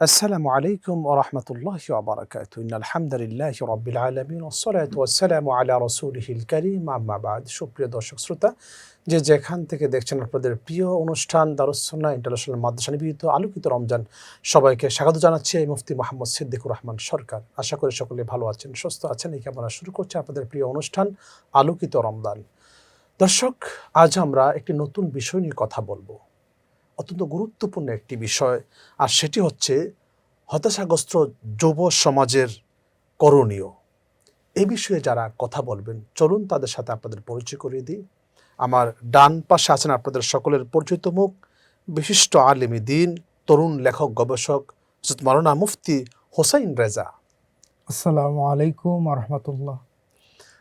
আসসালামু আলাইকুম ওয়া রাহমাতুল্লাহি ওয়া বারাকাতুহু। ইন্নাল হামদালিল্লাহি রাব্বিল আলামিন ওয়াস সালাতু ওয়াস সালামু আলা রাসূলিহিল কারীম, আম্মা বা'দ। সুপ্রিয় দর্শক শ্রোতা, যে যেখান থেকে দেখছেন আপনাদের প্রিয় অনুষ্ঠান দারুস সুন্নাহ ইন্টারন্যাশনাল মাদ্রাসা নিবেদিত আলোকিত রমজান, সবাইকে স্বাগত জানাচ্ছি মুফতি মোহাম্মদ সিদ্দিকুর রহমান সরকার। আশা করি সকলে ভালো আছেন, সুস্থ আছেন। এই কামনা শুরু করছি আপনাদের প্রিয় অনুষ্ঠান আলোকিত রমজান। দর্শক, আজ আমরা একটি নতুন বিষয় নিয়ে কথা বলবো, অত্যন্ত গুরুত্বপূর্ণ একটি বিষয়, আর সেটি হচ্ছে হতাশাগ্রস্ত যুব সমাজের করণীয়। এই বিষয়ে যারা কথা বলবেন, চলুন তাদের সাথে আপনাদের পরিচয় করিয়ে দিই। আমার ডান পাশে আছেন আপনাদের সকলের পরিচিত মুখ, বিশিষ্ট আলেম দ্বীন, তরুণ লেখক গবেষক হযরত মাওলানা মুফতি হোসাইন রেজা। আসসালামু আলাইকুম ওয়া রাহমাতুল্লাহ।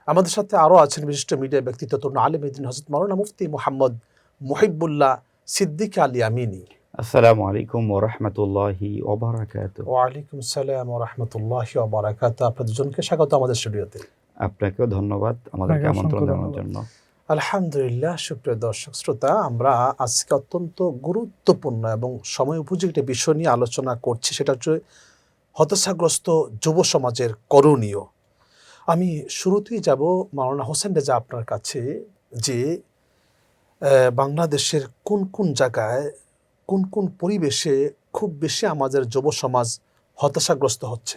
আমাদের সাথে আরও আছেন বিশিষ্ট মিডিয়া ব্যক্তিত্ব, তরুণ আলেম দ্বীন হযরত মাওলানা মুফতি মুহাম্মদ মুহিবুল্লাহ সিদ্দিক আলী আমিনী। আসসালামু আলাইকুম ওয়া রাহমাতুল্লাহি ওয়া বারাকাতুহু। ওয়ালাইকুম আসসালাম ওয়া রাহমাতুল্লাহি ওয়া বারাকাতুহু। আপনাদের দুজনকে স্বাগত আমাদের স্টুডিওতে। আপনাকেও ধন্যবাদ আমাদেরকে আমন্ত্রণ জানানোর জন্য। আলহামদুলিল্লাহ। সুপ্রিয় দর্শক শ্রোতা, আমরা আজকে অত্যন্ত গুরুত্বপূর্ণ এবং সময় উপযোগী একটা বিষয় নিয়ে আলোচনা করছি, সেটা হচ্ছে হতাশাগ্রস্ত যুব সমাজের করণীয়। আমি শুরুতেই যাব মাওলানা হোসেন রেজা আপনার কাছে, যে বাংলাদেশের কোন কোন জায়গায়, কোন কোন পরিবেশে খুব বেশি আমাদের যুব সমাজ হতাশাগ্রস্ত হচ্ছে?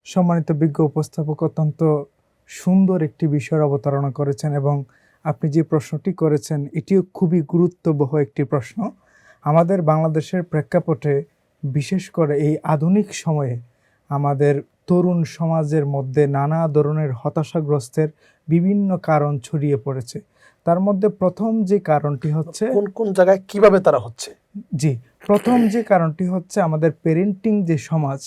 সম্মানিত বিজ্ঞ উপস্থাপক অত্যন্ত সুন্দর একটি বিষয়ের অবতারণা করেছেন, এবং আপনি যে প্রশ্নটি করেছেন এটিও খুবই গুরুত্ববহ একটি প্রশ্ন। আমাদের বাংলাদেশের প্রেক্ষাপটে, বিশেষ করে এই আধুনিক সময়ে আমাদের তরুণ সমাজের মধ্যে নানা ধরনের হতাশাগ্রস্তের বিভিন্ন কারণ ছড়িয়ে পড়েছে। তার মধ্যে প্রথম যে কারণটি হচ্ছে, কোন কোন জায়গায় কিভাবে তারা হচ্ছে? প্রথম যে কারণটি হচ্ছে আমাদের পেরেন্টিং যে সমাজ,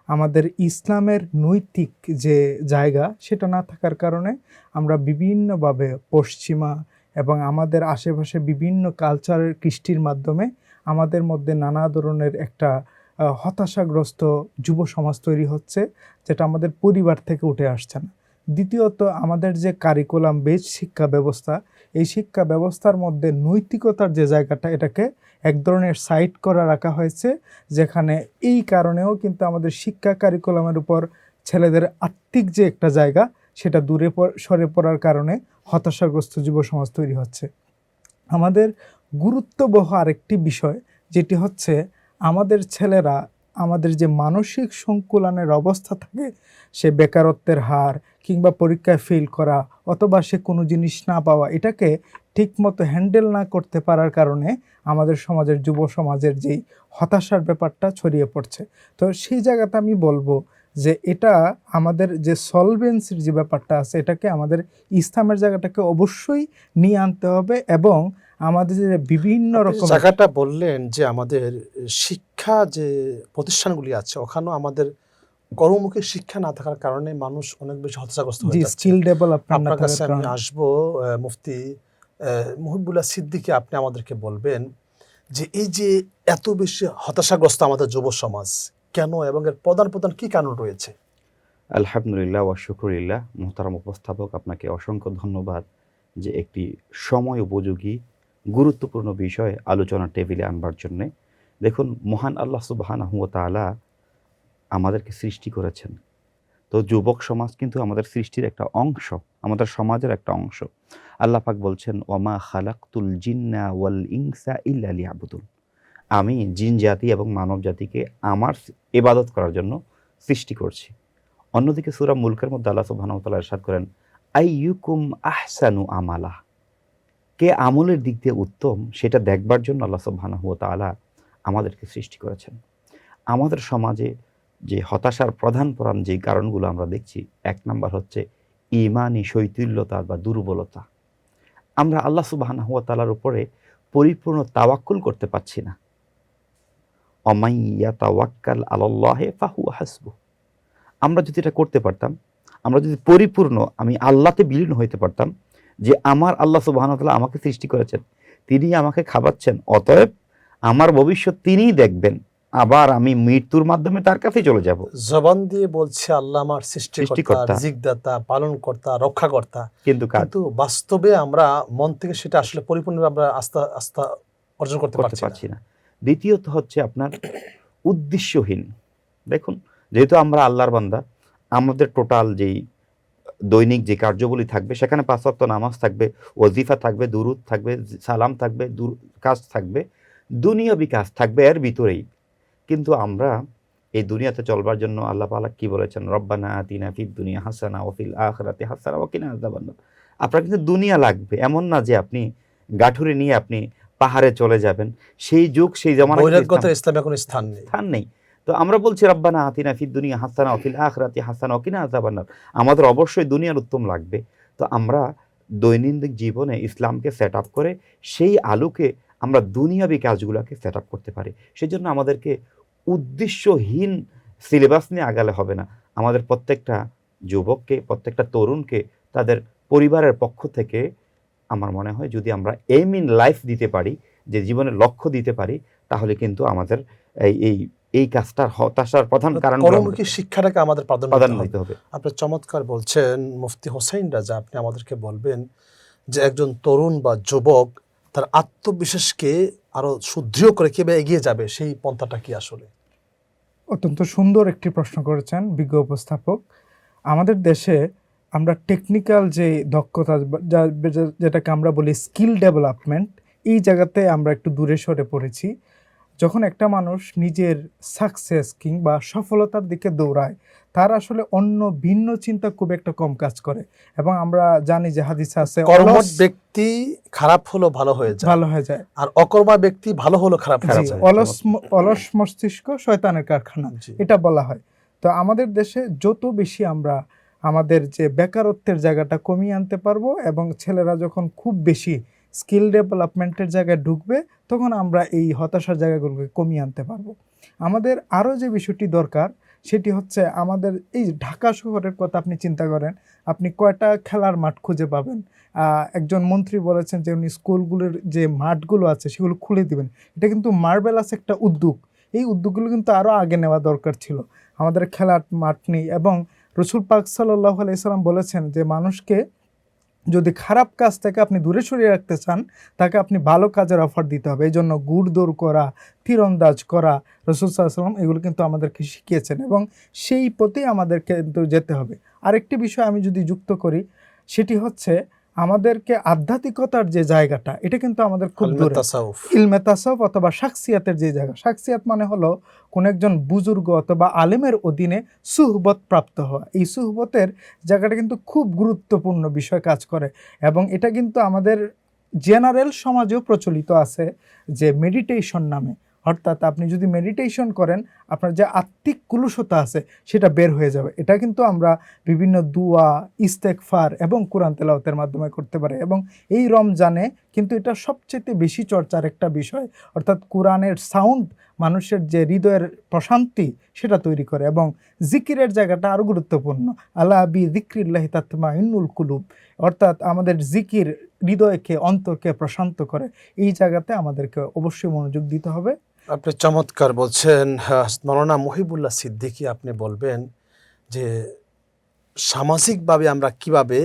আমাদের ইসলামের নৈতিক যে জায়গা সেটা না থাকার কারণে আমরা বিভিন্নভাবে পশ্চিমা এবং আমাদের আশেপাশে বিভিন্ন কালচারের কৃষ্টির মাধ্যমে আমাদের মধ্যে নানা ধরনের একটা হতাশাগ্রস্ত যুব সমাজ তৈরি হচ্ছে, যেটা আমাদের পরিবার থেকে উঠে আসছে না। দ্বিতীয়ত, আমাদের যে কারিকুলাম বেস শিক্ষা ব্যবস্থা, এই শিক্ষা ব্যবস্থার মধ্যে নৈতিকতার যে জায়গাটা, এটাকে এক ধরনের সাইড করা রাখা হয়েছে, যেখানে এই কারণেও কিন্তু আমাদের শিক্ষা কারিকুলামের উপর ছেলেদের আত্মিক যে একটা জায়গা, সেটা দূরে সরে পড়ার কারণে হতাশাগ্রস্ত যুব সমাজ তৈরি হচ্ছে। আমাদের গুরুত্ববহ আরেকটি বিষয়, যেটি হচ্ছে আমাদের ছেলেরা, আমাদের যে মানসিক সংকুলানের অবস্থা থাকে, সে বেকারত্বের হার কিংবা পরীক্ষায় ফেল করা অথবা সে কোনো জিনিস না পাওয়া, এটাকে ঠিকমতো হ্যান্ডেল না করতে পারার কারণে আমাদের সমাজের যুব সমাজের যেই হতাশার ব্যাপারটা ছড়িয়ে পড়ছে। তো সেই জায়গাতে আমি বলবো যে এটা আমাদের যে সলভেন্সির যে ব্যাপারটা আছে, এটাকে আমাদের ইসলামের জায়গাটাকে অবশ্যই নিয়ে আনতে হবে, এবং আমাদের যে বিভিন্ন রকম জায়গাটা বললেন যে আমাদের শিক্ষা যে প্রতিষ্ঠানগুলি আছে, ওখানেও আমাদের কর্মমুখী শিক্ষা না থাকার কারণে মানুষ অনেক বেশি হতাশাগ্রস্ত হয়ে যাচ্ছে। স্কিল ডেভেলপমেন্ট না আপনার কাছে থাকার আমি কারণে। আসবো মুফতি মুহিবুল্লাহ সিদ্দিকী, আপনি আমাদেরকে বলবেন যে এই যে এত বেশি হতাশাগ্রস্ত আমাদের যুব সমাজ কেন, এবং এর প্রধান প্রধান কি কারণ রয়েছে? আলহামদুলিল্লাহ ওয়া শুকরিল্লাহ। মুহতারাম উপস্থাপক, আপনাকে অসংখ্য ধন্যবাদ যে একটি সময় উপযোগী গুরুত্বপূর্ণ বিষয় আলোচনার টেবিলে আনবার জন্যে। দেখুন, মহান আল্লাহ সুবহানাহু ওয়া তাআলা আমাদেরকে সৃষ্টি করেছেন। তো যুবক সমাজ কিন্তু আমাদের সৃষ্টির একটা অংশ, আমাদের সমাজের একটা অংশ। আল্লাহ পাক বলছেন, ওয়ামা খালাকতুল জিন্না ওয়াল ইনসা ইল্লা লিয়াবুদুন। আমি জিন জাতি এবং মানব জাতিকে আমার ইবাদত করার জন্য সৃষ্টি করছি। অন্যদিকে সূরা মুলকের মধ্যে আল্লাহ সুবহানাহু ওয়া তাআলা ইরশাদ করেন, আইয়ুকুম আহসানু আমালা। কে আমলের দিক দিয়ে উত্তম সেটা দেখবার জন্য আল্লাহ সুবহানাহু ওয়া তাআলা আমাদেরকে সৃষ্টি করেছেন। আমাদের সমাজে যে হতাশার প্রধান যে কারণগুলো আমরা দেখছি, এক নাম্বার হচ্ছে ঈমানি শৈথিল্যতা বা দুর্বলতা। আমরা আল্লাহ সুবহানাহু ওয়া তাআলার উপরে পরিপূর্ণ তাওয়াক্কুল করতে পারছি না। অমাই ইয়াতাওয়াক্কাল আলাল্লাহি ফাহুয়া হাসবুহ। আমরা যদি এটা করতে পারতাম, আমরা যদি পরিপূর্ণ আমি আল্লাহতে বিলীন হইতে পারতাম, যে আমার আল্লাহ সুবহানাহু ওয়া তাআলা আমাকে সৃষ্টি করেছেন, তিনি আমাকে খাওয়াচ্ছেন, অতএব আমার ভবিষ্যৎ তিনিই দেখবেন, আবার আমি মৃত্যুর মাধ্যমে তার কাছে চলে যাব। জবান দিয়ে বলছে আল্লাহ আমার সৃষ্টিকর্তা, রিজিকদাতা, পালনকর্তা, রক্ষাকর্তা, কিন্তু বাস্তবে আমরা মন থেকে সেটা আসলে পরিপূর্ণভাবে আমরা আস্থা অর্জন করতে পারছি না। দ্বিতীয়ত হচ্ছে আপনার উদ্দেশ্যহীন। দেখুন, যেহেতু আমরা আল্লাহর বান্দা, আমাদের টোটাল যেই দৈনিক যে কার্যবলী থাকবে সেখানে ৫ ওয়াক্ত নামাজ থাকবে, ওজিফা থাকবে, দুরুদ থাকবে, সালাম থাকবে, কাজ থাকবে, দুনিয়াবি কাজ থাকবে এর ভিতরেই। কিন্তু আমরা এই দুনিয়াতে চলবার জন্য আল্লাহ পাক কি বলেছেন, রব্বানা আতিনা ফিদ দুনিয়া হাসানা ওয়া ফিল আখিরাতি হাসানা ওয়া কিনা আযাবান্নার। আপনার কিন্তু দুনিয়া লাগবে, এমন না যে আপনি গাঠুরি নিয়ে আপনি পাহাড়ে চলে যাবেন। সেই যুগ সেই জামানায় বৈরাগ্যতার ইসলামে কোনো স্থান নেই। স্থান নেই। তো আমরা বলছি রব্বানা আতিনা ফিদ দুনিয়া হাসানা ওয়া ফিল আখিরাতি হাসানা ওয়া কিনা আযাবান্নার। আমাদের অবশ্যই দুনিয়ার উত্তম লাগবে। তো আমরা দৈনন্দিন জীবনে ইসলামকে সেট আপ করে সেই আলোকে আমরা দুনিয়াবি কাজগুলোকে সেট আপ করতে পারি। সেজন্য আমাদেরকে উদ্দেশ্যহীন সিলেবাস নিয়ে আগালে হবে না। আমাদের প্রত্যেকটা যুবককে, প্রত্যেকটা তরুণকে তাদের পরিবারের পক্ষ থেকে আমার মনে হয় যদি আমরা এইম ইন লাইফ দিতে পারি, যে জীবনের লক্ষ্য দিতে পারি, তাহলে কিন্তু আমাদের এই কাজটার হতাশার প্রধান কারণ কর্মমুখী শিক্ষাটাকে আমাদের প্রাধান্য দিতে হবে। আপনি চমৎকার বলছেন মুফতি হোসাইন রাজা। আপনি আমাদেরকে বলবেন যে একজন তরুণ বা যুবক তার আত্মবিশ্বাসকে আরো সুদৃঢ় করে কিভাবে এগিয়ে যাবে, সেই পন্থাটা কি আসলে? অত্যন্ত সুন্দর একটি প্রশ্ন করেছেন বিজ্ঞ উপস্থাপক। আমাদের দেশে আমরা টেকনিক্যাল যে দক্ষতা যেটাকে আমরা বলি স্কিল ডেভেলপমেন্ট, এই জায়গাতে আমরা একটু দূরে সরে পড়েছি। যখন একটা মানুষ নিজের সাকসেস কিংবা সফলতার দিকে দৌড়ায়, তার আসলে অন্য ভিন্ন চিন্তা খুব একটা কম কাজ করে। এবং আমরা জানি যে হাদিসে আছে, কর্মঠ ব্যক্তি খারাপ হলো ভালো হয়ে যায়, আর অকর্মা ব্যক্তি ভালো হলো খারাপ হয়ে যায়। অলস মস্তিষ্ক শয়তানের কারখানা, এটা বলা হয়। তো আমাদের দেশে যত বেশি আমরা আমাদের যে বেকারত্বের জায়গাটা কমিয়ে আনতে পারবো, এবং ছেলেরা যখন খুব বেশি স্কিল ডেভেলপমেন্টের জায়গায় ঢুকবে, তখন আমরা এই হতাশার জায়গাগুলোকে কমিয়ে আনতে পারবো। আমাদের আরও যে বিষয়টি দরকার সেটি হচ্ছে, আমাদের এই ঢাকা শহরের কথা আপনি চিন্তা করেন, আপনি কয়টা খেলার মাঠ খুঁজে পাবেন? একজন মন্ত্রী বলেছেন যে উনি স্কুলগুলোর যে মাঠগুলো আছে সেগুলো খুলে দিবেন। এটা কিন্তু মার্বেলাস একটা উদ্যোগ। এই উদ্যোগগুলো কিন্তু আরও আগে নেওয়া দরকার ছিল। আমাদের খেলার মাঠ নেই। এবং রসুল পাক সাল্লাল্লাহু আলাইহি সাল্লাম বলেছেন যে মানুষকে যদি খারাপ কাজ থেকে আপনি দূরে সরিয়ে রাখতে চান, তাকে আপনি ভালো কাজের অফার দিতে হবে। এই জন্য গুড় দৌড় করা, তীরন্দাজ করা, রসুল সাল্লাল্লাহু আলাইহি সাল্লাম এগুলো কিন্তু আমাদেরকে শিখিয়েছেন, এবং সেই পথেই আমাদেরকে কিন্তু যেতে হবে। আরেকটি বিষয় আমি যদি যুক্ত করি, সেটি হচ্ছে আমাদেরকে আধ্যাত্মিকতার যে জায়গাটা, এটা কিন্তু আমাদের খুব দূরে। ইলমে তাসাউফ অথবা শাখসিয়াতের যে জায়গা, শাখসিয়াত মানে হলো কোন একজন বুজুর্গ অথবা আলেমের অধীনে সুহবত প্রাপ্ত হওয়া। এই সুহবতের জায়গাটা কিন্তু খুব গুরুত্বপূর্ণ বিষয় কাজ করে। এবং এটা কিন্তু আমাদের জেনারেল সমাজেও প্রচলিত আছে যে মেডিটেশন নামে। অর্থাৎ আপনি যদি মেডিটেশন করেন, আপনার যে আত্মিক কুলুষতা আছে সেটা বের হয়ে যাবে। এটা কিন্তু আমরা বিভিন্ন দুয়া, ইস্তেগফার এবং কোরআন তেলাওয়াতের মাধ্যমে করতে পারি। এবং এই রমজানে কিন্তু এটা সবচেয়ে বেশি চর্চার একটা বিষয়। অর্থাৎ কোরআনের সাউন্ড মানুষের যে হৃদয়ের প্রশান্তি সেটা তৈরি করে। এবং জিকিরের জায়গাটা আরও গুরুত্বপূর্ণ। আলা বি যিকরিল্লাহি তাতমাইন্নুল কুলুব, অর্থাৎ আমাদের জিকির হৃদয়কে, অন্তরকে প্রশান্ত করে। এই জায়গাতে আমাদেরকে অবশ্যই মনোযোগ দিতে হবে। আপনি চমৎকার বলছেন মাওলানা মহিবুল্লাহ সিদ্দিকী। আপনি বলবেন যে সামাজিকভাবে আমরা কিভাবে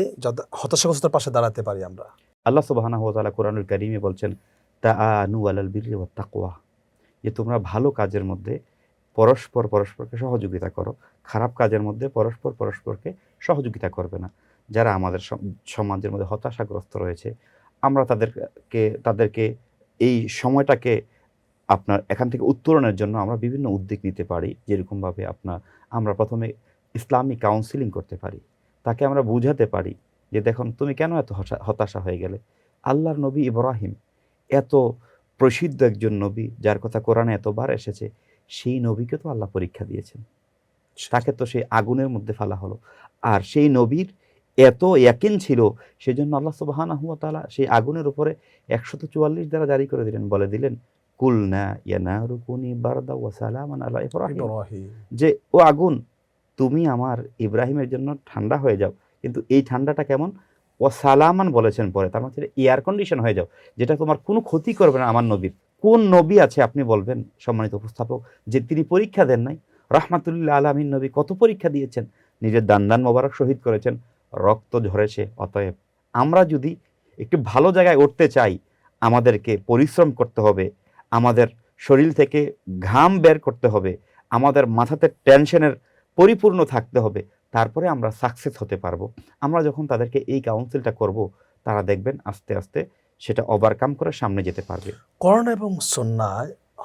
হতাশাগ্রস্তের পাশে দাঁড়াতে পারি আমরা? আল্লাহ সুবহানাহু ওয়া তাআলা কোরআনুল কারীমে বলছেন, তাআনু আলাল বিররি ওয়াত তাকওয়া, যে তোমরা ভালো কাজের মধ্যে পরস্পরকে সহযোগিতা করো, খারাপ কাজের মধ্যে পরস্পরকে সহযোগিতা করবে না। যারা আমাদের সমাজের মধ্যে হতাশাগ্রস্ত রয়েছে, আমরা তাদেরকে এই সময়টাকে আপনার এখান থেকে উত্তরণের জন্য আমরা বিভিন্ন উদ্যোগ নিতে পারি। যেরকমভাবে আমরা প্রথমে ইসলামিক কাউন্সিলিং করতে পারি। তাকে আমরা বুঝাতে পারি যে দেখুন, তুমি কেন এত হতাশা হয়ে গেলে? আল্লাহর নবী ইব্রাহিম, এত প্রসিদ্ধ একজন নবী, যার কথা কোরআনে এতবার এসেছে, সেই নবীকে তো আল্লাহ পরীক্ষা দিয়েছেন। তাকে তো সেই আগুনের মধ্যে ফেলা হলো। আর সেই নবীর এত ইয়াকিন ছিল, সেজন্য আল্লাহ সুবহানাহু ওয়া তাআলা সেই আগুনের উপরে 144 দ্বারা জারি করে দিলেন, বলে দিলেন, কুলনা ইয়া নারু কুনি বারদা ওয়া সালামান আলা ইব্রাহিম, যে ও আগুন, তুমি আমার ইব্রাহিমের জন্য ঠান্ডা হয়ে যাও। কিন্তু এই ঠান্ডাটা কেমন? ও সালামান বলেছেন পরে, তার মানে এয়ার কন্ডিশন হয়ে যাও, যেটা তোমার কোনো ক্ষতি করবে না। আমার নবীর কোন নবী আছে আপনি বলবেন সম্মানিত উপস্থাপক, যে তিনি পরীক্ষা দেন নাই? রাহমাতুল্লিল আলামিন নবী কত পরীক্ষা দিয়েছেন, নিজের দান মোবারক শহীদ করেছেন, রক্ত ঝরেছে। অতএব আমরা যদি একটু ভালো জায়গায় উঠতে চাই, আমাদেরকে পরিশ্রম করতে হবে, আমাদের শরীর থেকে ঘাম বের করতে হবে, আমাদের মাথাতে টেনশনের পরিপূর্ণ থাকতে হবে, তারপরে আমরা সাকসেস হতে পারবো। আমরা যখন তাদেরকে এই কাউন্সিলটা করব, তারা দেখবেন আস্তে আস্তে সেটা ওভারকাম করে সামনে যেতে পারবে। কোরআন এবং সুন্নাহ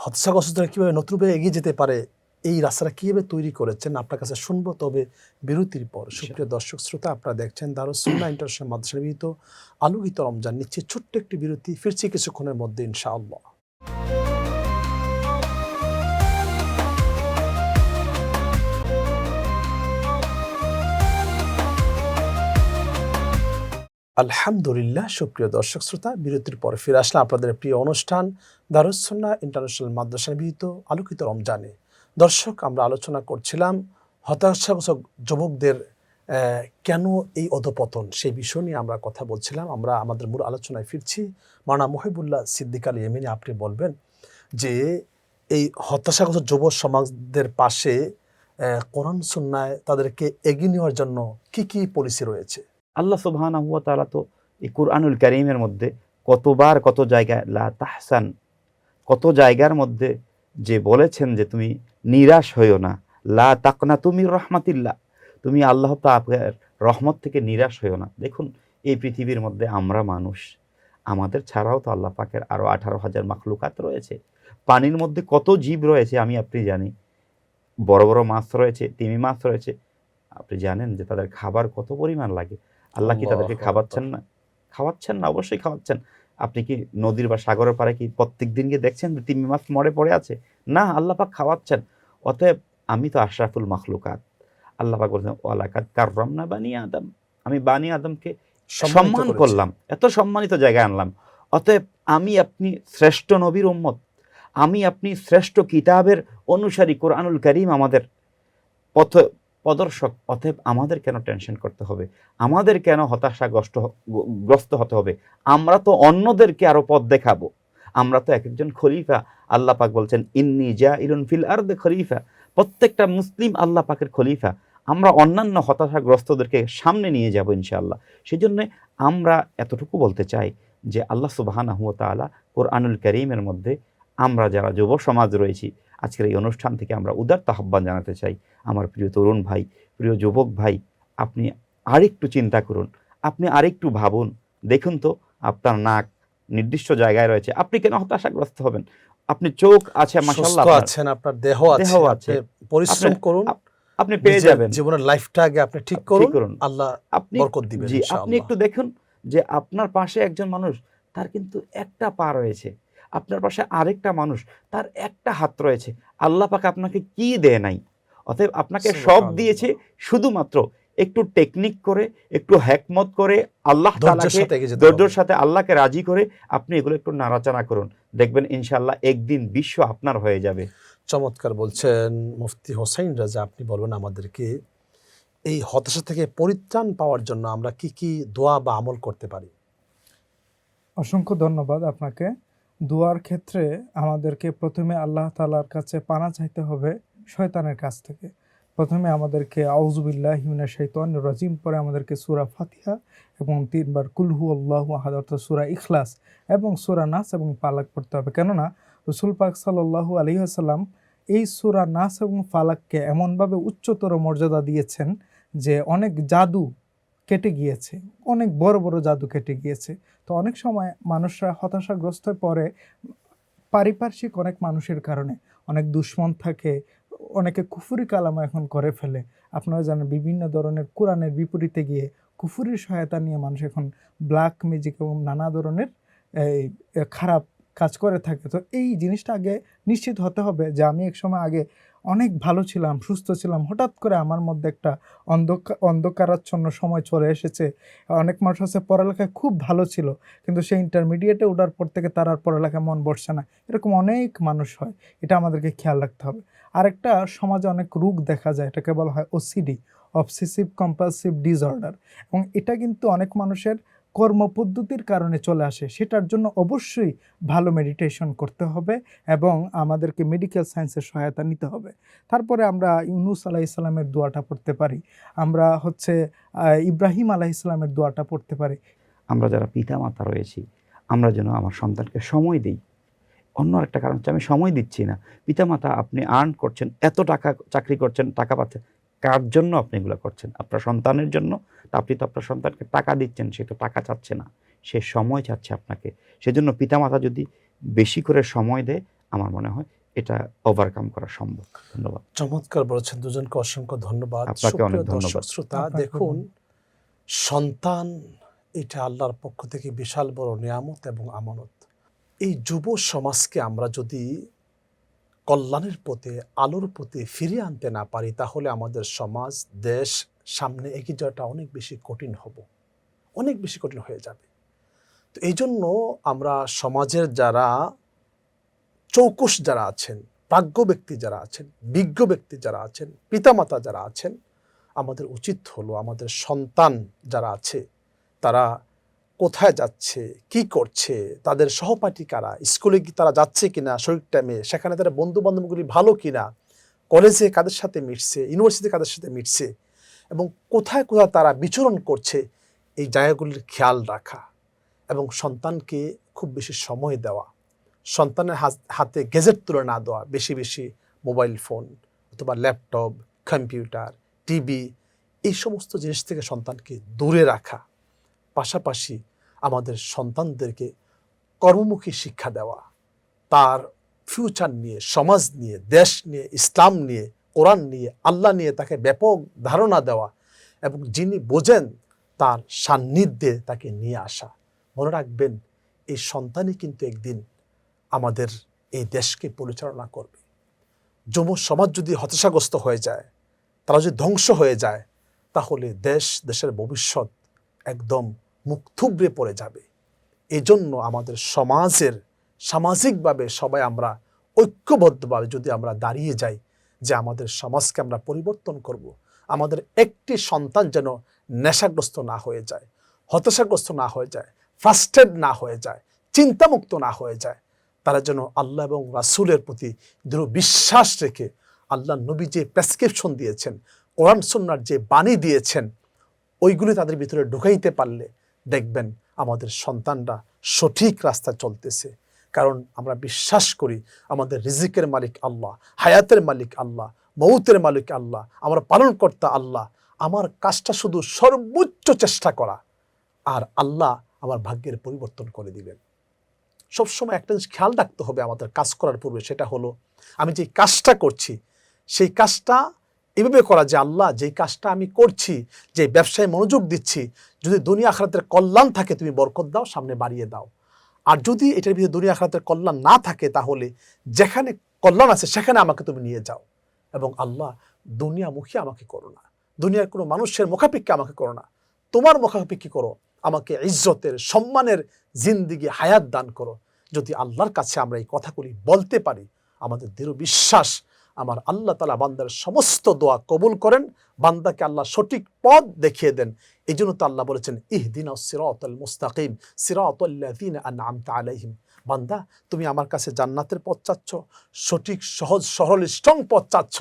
হতাশাগ্রস্তরা কীভাবে নতুনভাবে এগিয়ে যেতে পারে, এই রাস্তাটা কীভাবে তৈরি করেছেন আপনার কাছে শুনবো, তবে বিরতির পর। সুপ্রিয় দর্শক শ্রোতা, আপনারা দেখছেন দারুস সুন্নাহ ইন্টারন্যাশনাল মাদ্রাসা নিবেদিত আলোকিত রমজান। নিচ্ছে ছোট্ট একটি বিরতি, ফিরছি কিছুক্ষণের মধ্যে ইনশাআল্লাহ। আলহামদুলিল্লাহ। সুপ্রিয় দর্শক শ্রোতা, বিরতির পরে ফিরে আসলাম আপনাদের প্রিয় অনুষ্ঠান দারুস সুন্নাহ ইন্টারন্যাশনাল মাদ্রাসা নিবেদিত আলোকিত রমজানে। দর্শক, আমরা আলোচনা করছিলাম হতাশাগ্রস্ত যুবকদের কেন এই অধপতন, সেই বিষয় নিয়ে আমরা কথা বলছিলাম। আমরা আমাদের মূল আলোচনায় ফিরছি। মাওলানা মুহিবুল্লাহ সিদ্দিক আল ইয়েমেনি, আপনি বলবেন যে এই হতাশাগ্রস্ত যুব সমাজদের পাশে কোরআন সুন্নাহ তাদেরকে এগিয়ে নেওয়ার জন্য কি কি পলিসি রয়েছে? আল্লাহ সুবহানাহু ওয়া তাআলা তো এই কুরআনুল কারীমের মধ্যে কতবার কত জায়গায় লা তাহসান, কত জায়গার মধ্যে যে বলেছেন যে তুমি নিরাশ হইও না, লা তাকনাতু মির রাহমাতিল্লাহ, তুমি আল্লাহ পাকের রহমত থেকে নিরাশ হইও না। দেখুন, এই পৃথিবীর মধ্যে আমরা মানুষ, আমাদের ছাড়াও তো আল্লাহ পাকের আরো 18,000 মাখলুকাত রয়েছে। পানির মধ্যে কত জীব রয়েছে আমি আপনি জানি। বড় বড় মাছ রয়েছে, তিমি মাছ রয়েছে, আপনি জানেন যে তাদের খাবার কত পরিমাণ লাগে। আল্লাহ কি তাদেরকে খাওয়াচ্ছেন না? খাওয়াচ্ছেন না, অবশ্যই খাওয়াচ্ছেন। আপনি কি নদীর বা সাগরের পাড়ে কি প্রত্যেক দিন গিয়ে দেখছেন যে তিমি মাছ মরে পড়ে আছে? না, আল্লাহ পাক খাওয়াচ্ছেন। অতএব আমি তো আশরাফুল মাখলুকাত। আল্লাহ পাক বলছেন ওয়ালাকাদ কাররামনা বানি আদম, আমি বানি আদমকে সম্মান করলাম, এত সম্মানিত জায়গায় আনলাম। অতএব আমি আপনি শ্রেষ্ঠ নবীর উম্মত, আমি আপনি শ্রেষ্ঠ কিতাবের অনুসারী। কোরআনুল কারীম আমাদের পথ প্রদর্শক। অতএব আমাদের কেন টেনশন করতে হবে? আমাদের কেন হতাশাগ্রস্ত হতে হবে? আমরা তো অন্যদেরকে আরো পথ দেখাবো। আমরা তো এক একজন খলিফা। আল্লাহ পাক বলছেন ইন্নী জাইলুন ফিল আরদি খলিফা, প্রত্যেকটা মুসলিম আল্লাহ পাকের খলিফা। আমরা অন্যান্য হতাশাগ্রস্তদেরকে সামনে নিয়ে যাব ইনশাআল্লাহ। সেজন্য আমরা এতটুকু বলতে চাই যে আল্লাহ সুবহানাহু ওয়া তাআলা কোরআনুল কারীমের মধ্যে আমরা যারা যুব সমাজ রয়েছি, আজকের এই অনুষ্ঠান থেকে আমরা উদাত্ত আহ্বান জানাতে চাই। আমার প্রিয় তরুণ ভাই, প্রিয় যুবক ভাই, আপনি আরেকটু চিন্তা করুন, আপনি আরেকটু ভাবুন। দেখুন তো, আপনার নাক নির্দিষ্ট জায়গায় রয়েছে, আপনি কেন হতাশাগ্রস্ত হবেন? আপনি চোখ আছে, মাশাআল্লাহ আছেন, আপনার দেহ আছে, পরিশ্রম করুন, আপনি পেয়ে যাবেন। জীবনের লাইফটা আগে আপনি ঠিক করুন, আল্লাহ বরকত দিবেন জি, ইনশাআল্লাহ। আপনি একটু দেখুন যে আপনার পাশে একজন মানুষ, তার কিন্তু একটা পা রয়েছে, আপনার পাশে আরেকটা মানুষ, তার একটা হাত রয়েছে। আল্লাহ পাক আপনাকে কি দেয় নাই? অতএব আপনাকে সব দিয়েছে, শুধুমাত্র একটু টেকনিক করে, একটু হিকমত করে, আল্লাহ তাআলাকে ধৈর্যের সাথে আল্লাহকে রাজি করে আপনি এগুলো একটু নাড়াচাড়া করুন। দেখবেন ইনশাআল্লাহ একদিন বিশ্ব আপনার হয়ে যাবে। চমৎকার বলছেন মুফতি হোসাইন রাজা। আপনি বলবেন আমাদেরকে এই হতাশা থেকে পরিত্রাণ পাওয়ার জন্য আমরা কি কি দোয়া বা আমল করতে পারি? অসংখ্য ধন্যবাদ আপনাকে। দোয়ার ক্ষেত্রে আমাদেরকে প্রথমে আল্লাহ তাআলার কাছে পানা চাইতে হবে শয়তানের কাছ থেকে। প্রথমে আমাদেরকে আউযু বিল্লাহি মিনাশ শাইতানির রাজিম, পরে আমাদেরকে সূরা ফাতিহা এবং 3 বার কুল হুয়াল্লাহু আহাদ অর্থাৎ সূরা ইখলাস এবং সূরা নাস এবং ফালাক পড়তে হবে। কেননা রাসূল পাক সাল্লাল্লাহু আলাইহি ওয়াসাল্লাম এই সূরা নাস এবং ফালাককে এমনভাবে উচ্চতর মর্যাদা দিয়েছেন যে অনেক জাদু কেটে গিয়েছে, অনেক বড় বড় জাদু কেটে গিয়েছে। তো অনেক সময় মানুষরা হতাশাগ্রস্ত হয়ে পড়ে পারিপার্শ্বিক অনেক মানুষের কারণে। অনেক দুশমন থাকে, অনেকে কুফরি কালামা এখন করে ফেলে। আপনারা জানেন বিভিন্ন ধরনের কোরআনের বিপরীতে গিয়ে কুফরির সহায়তা নিয়ে মানুষ এখন ব্ল্যাক ম্যাজিক এবং নানা ধরনের খারাপ কাজ করে থাকে। তো এই জিনিসটা আগে নিশ্চিত হতে হবে যে আমি এক সময় আগে অনেক ভালো ছিলাম, সুস্থ ছিলাম, হঠাৎ করে আমার মধ্যে একটা অন্ধকারাচ্ছন্ন সময় চলে এসেছে। অনেক মানুষ আছে পড়ালেখায় খুব ভালো ছিল, কিন্তু সে ইন্টারমিডিয়েটে ওঠার পর থেকে তার আর পড়ালেখায় মন বসছে না। এরকম অনেক মানুষ হয়, এটা আমাদেরকে খেয়াল রাখতে হবে। আরেকটা সমাজে অনেক রোগ দেখা যায়, এটাকে বলা হয় ওসিডি, অবসেসিভ কম্পালসিভ ডিসঅর্ডার, এবং এটা কিন্তু অনেক মানুষের কর্মপদ্ধতির কারণে চলে আসে। সেটার জন্য অবশ্যই ভালো মেডিটেশন করতে হবে এবং আমাদেরকে মেডিকেল সায়েন্সের সহায়তা নিতে হবে। তারপরে আমরা ইউনুস আলাইহিস সালামের দোয়াটা পড়তে পারি, আমরা ইব্রাহিম আলাইহিস সালামের দোয়াটা পড়তে পারি। আমরা যারা পিতা মাতা রয়েছি, আমরা যেন আমার সন্তানকে সময় দিই। অন্য আরেকটা কারণ হচ্ছে আমি সময় দিচ্ছি না। পিতামাতা আপনি আর্ন করছেন, এত টাকা চাকরি করছেন, টাকা পাচ্ছেন, কার জন্য আপনি এগুলো করছেন? আপনার সন্তানের জন্য। তো আপনি তো আপনার সন্তানকে টাকা দিচ্ছেন, সে তো টাকা চাচ্ছে না, সে সময় চাচ্ছে আপনাকে। সেজন্য পিতামাতা যদি বেশি করে সময় দেয়, আমার মনে হয় এটা ওভারকাম করা সম্ভব। ধন্যবাদ। চমৎকার বলেছেন, দুজনকে অসংখ্য ধন্যবাদ। আপনাকে অনেক সুপ্রিয় দর্শক ধন্যবাদ। শ্রোতা, আপনাকে দেখুন, সন্তান এটা আল্লাহর পক্ষ থেকে বিশাল বড় নিয়ামত এবং আমানত। এই যুব সমাজকে আমরা যদি কল্যাণের পথে, আলোর পথে ফিরিয়ে আনতে না পারি, তাহলে আমাদের সমাজ, দেশ সামনে এগিয়ে যাওয়াটা অনেক বেশি কঠিন অনেক বেশি কঠিন হয়ে যাবে। তো এই জন্য আমরা সমাজের যারা চৌকস যারা আছেন, প্রাজ্ঞ ব্যক্তি যারা আছেন, বিজ্ঞ ব্যক্তি যারা আছেন, পিতামাতা যারা আছেন, আমাদের উচিত হলো আমাদের সন্তান যারা আছে তারা কোথায় যাচ্ছে, কি করছে, তাদের সহপাঠী কারা, স্কুলে কি তারা যাচ্ছে কিনা শরীর টাইমে, সেখানে তারা বন্ধু বান্ধবগুলি ভালো কিনা, কলেজে কাদের সাথে মিশছে, ইউনিভার্সিটি কাদের সাথে মিশছে, এবং কোথায় কোথায় তারা বিচরণ করছে, এই জায়গাগুলির খেয়াল রাখা এবং সন্তানকে খুব বেশি সময় দেওয়া, সন্তানের হাতে গেজেট তুলে না দেওয়া, বেশি বেশি মোবাইল ফোন অথবা ল্যাপটপ, কম্পিউটার, টিভি, এই সমস্ত জিনিস থেকে সন্তানকে দূরে রাখা। পাশাপাশি আমাদের সন্তানদেরকে কর্মমুখী শিক্ষা দেওয়া, তার ফিউচার নিয়ে, সমাজ নিয়ে, দেশ নিয়ে, ইসলাম নিয়ে, কোরআন নিয়ে, আল্লাহ নিয়ে তাকে ব্যাপক ধারণা দেওয়া, এবং যিনি বোঝেন তার সান্নিধ্যে তাকে নিয়ে আসা। মনে রাখবেন, এই সন্তানই কিন্তু একদিন আমাদের এই দেশকে পরিচালনা করবে। যুব সমাজ যদি হতাশাগ্রস্ত হয়ে যায়, তারা যদি ধ্বংস হয়ে যায়, তাহলে দেশের ভবিষ্যৎ একদম মুখ থুবড়ে পড়ে যাবে। এই জন্য আমাদের সামাজিকভাবে সবাই আমরা ঐক্যবদ্ধভাবে যদি আমরা দাঁড়িয়ে যাই যে আমাদের সমাজকে আমরা পরিবর্তন করব, আমাদের একটি সন্তান যেন নেশাগ্রস্ত না হয়ে যায়, হতাশাগ্রস্ত না হয়ে যায়, ফ্রাস্ট্রেট না হয়ে যায়, চিন্তামুক্ত না হয়ে যায়, তারা যেন আল্লাহ এবং রাসূলের প্রতি দৃঢ় বিশ্বাস রেখে আল্লাহ নবী যে প্রেসক্রিপশন দিয়েছেন, কোরআন সুন্নাহর যে বাণী দিয়েছেন, ওইগুলি তাদের ভিতরে ঢুকাইতে পারলে দেখবেন আমাদের সন্তানরা সঠিক রাস্তায় চলতেছে। কারণ আমরা বিশ্বাস করি আমাদের রিজিকের মালিক আল্লাহ, হায়াতের মালিক আল্লাহ, মৌতের মালিক আল্লাহ, আমরা পালনকর্তা আল্লাহ। আমার কাজটা শুধু সর্বোচ্চ চেষ্টা করা, আর আল্লাহ আমার ভাগ্যের পরিবর্তন করে দিবেন। সবসময় একটা জিনিস খেয়াল রাখতে হবে আমাদের কাজ করার পূর্বে, সেটা হলো আমি যে কাজটা করছি সেই কাজটা এভাবে করা যে আল্লাহ, যেই কাজটা আমি করছি, যে ব্যবসায় মনোযোগ দিচ্ছি, যদি দুনিয়া আখিরাতের কল্যাণ থাকে তুমি বরকত দাও, সামনে বাড়িয়ে দাও। আর যদি এটার ভিতরে দুনিয়া আখিরাতের কল্যাণ না থাকে, তাহলে যেখানে কল্যাণ আছে সেখানে আমাকে তুমি নিয়ে যাও। এবং আল্লাহ, দুনিয়ামুখী আমাকে করো না, দুনিয়ার কোনো মানুষের মুখাপেক্ষী আমাকে করো না, তোমার মুখাপেক্ষী করো, আমাকে ইজ্জতের, সম্মানের জিন্দিগি, হায়াত দান করো। যদি আল্লাহর কাছে আমরা এই কথাগুলি বলতে পারি, আমাদের দৃঢ় বিশ্বাস আমার আল্লাহ তাআলা বান্দার সমস্ত দোয়া কবুল করেন, বান্দাকে আল্লাহ সঠিক পথ দেখিয়ে দেন। এই জন্য তো আল্লাহ বলেছেন, ইহদিনাস সিরাতাল মুস্তাকিম সিরাতাল্লাযিনা আনআমতা আলাইহিম। বান্দা, তুমি আমার কাছে জান্নাতের পথ চাচ্ছ, সঠিক সহজ সরল স্ট্রং পথ চাচ্ছ,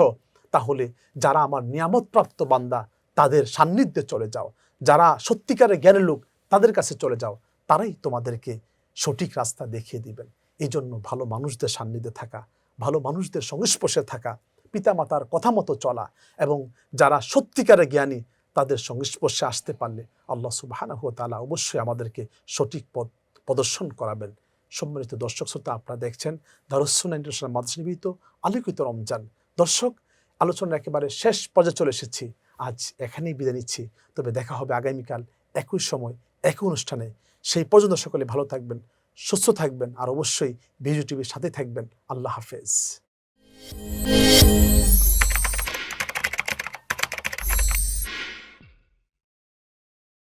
তাহলে যারা আমার নিয়ামতপ্রাপ্ত বান্দা তাদের সান্নিধ্যে চলে যাও, যারা সত্যিকারের জ্ঞানের লোক তাদের কাছে চলে যাও, তারাই তোমাদেরকে সঠিক রাস্তা দেখিয়ে দিবেন। এই জন্য ভালো মানুষদের সান্নিধ্যে থাকা, ভালো মানুষদের সংস্পর্শে থাকা, পিতামাতার কথা মতো চলা, এবং যারা সত্যিকারের জ্ঞানী তাদের সংস্পর্শে আসতে পারলে আল্লাহ সুবহানাহু ওয়া তাআলা অবশ্যই আমাদেরকে সঠিক পথ প্রদর্শন করাবেন। সম্মানিত দর্শক শ্রোতা, আপনারা দেখছেন দারুস সুন্নাহ ইন্টারন্যাশনাল মাদ্রাসা নিবেদিত আলোকিত রমজান। দর্শক, আলোচনার একেবারে শেষ পর্যায়ে চলে এসেছি, আজ এখানেই বিদায় নিচ্ছি। তবে দেখা হবে আগামীকাল একই সময় একই অনুষ্ঠানে। সেই পর্যন্ত সকলে ভালো থাকবেন, সুস্থ থাকবেন, আর অবশ্যই বিজয় টিভির সাথে থাকবেন। আল্লাহ হাফেজ।